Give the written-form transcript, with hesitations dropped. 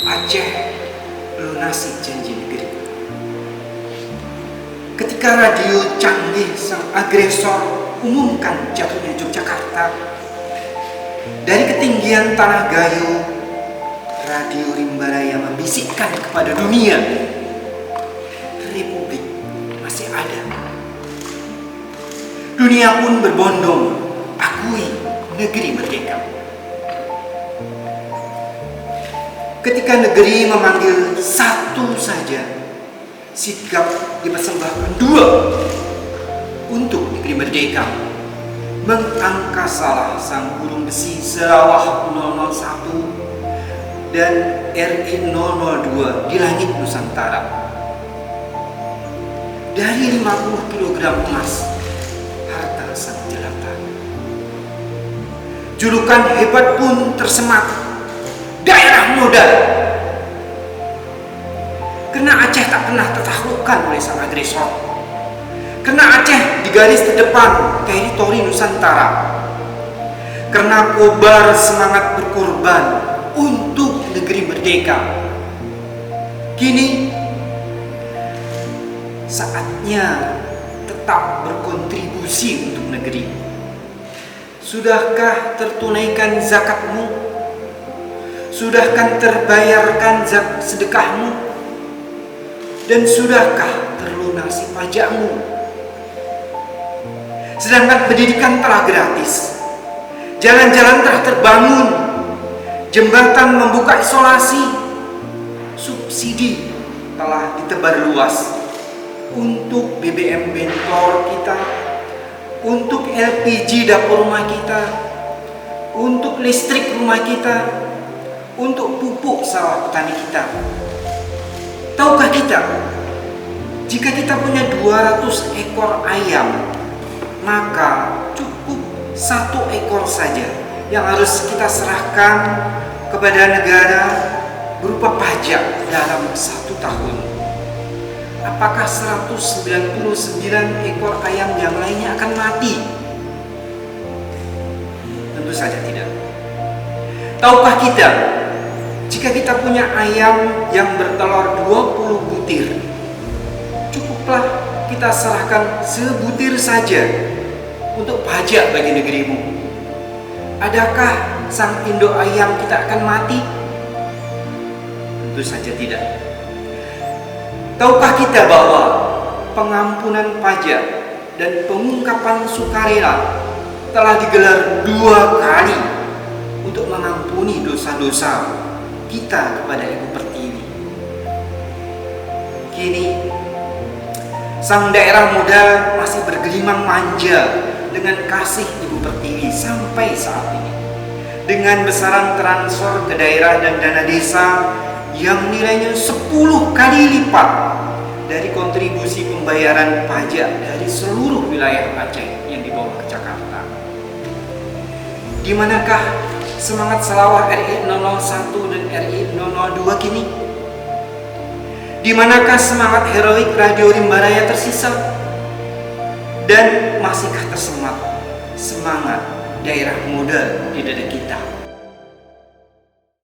Aceh lunasi janji negeri. Ketika radio canggih sang agresor umumkan jatuhnya Yogyakarta, dari ketinggian tanah Gayo, radio Rimba Raya membisikkan kepada dunia, Republik masih ada. Dunia pun berbondong, akui negeri merdeka. Ketika negeri memanggil satu saja, sigap dipersembahkan dua untuk negeri merdeka. Mengangkasalah sang burung besi Sarawak 001 dan RI 002 di langit Nusantara. Dari 50 kg emas, harta sang jelata. Julukan hebat pun tersemat, daerah modal. Karena Aceh tak pernah tertaklukkan oleh sang agresor. Karena Aceh di garis terdepan teritori Nusantara. Karena kobar semangat berkorban untuk negeri merdeka. Kini saatnya tetap berkontribusi untuk negeri. Sudahkah tertunaikan zakatmu? Sudahkah terbayarkan sedekahmu? Dan sudahkah terlunasi pajakmu? Sedangkan pendidikan telah gratis, jalan-jalan telah terbangun, jembatan membuka isolasi, subsidi telah ditebar luas untuk BBM bentor kita, untuk LPG dapur rumah kita, untuk listrik rumah kita, untuk pupuk sawah petani kita. Tahukah kita, jika kita punya 200 ekor ayam, maka cukup 1 ekor saja yang harus kita serahkan kepada negara berupa pajak dalam 1 tahun. Apakah 199 ekor ayam yang lainnya akan mati? Tentu saja tidak. Tahukah kita, jika kita punya ayam yang bertelur 20 butir, cukuplah kita serahkan sebutir saja untuk pajak bagi negerimu. Adakah sang induk ayam kita akan mati? Tentu saja tidak. Tahukah kita bahwa pengampunan pajak dan pengungkapan sukarela telah digelar 2 kali untuk mengampuni dosa-dosa kita kepada Ibu Pertiwi. Kini sang daerah muda masih bergelimang manja dengan kasih Ibu Pertiwi sampai saat ini, dengan besaran transfer ke daerah dan dana desa yang nilainya 10 kali lipat dari kontribusi pembayaran pajak dari seluruh wilayah Aceh yang dibawa ke Jakarta. Di manakah semangat salawah RI 001 dan RI 002 kini? Di manakah semangat heroik radio Rimba Raya tersisa? Dan masihkah tersemat semangat daerah muda di dada kita?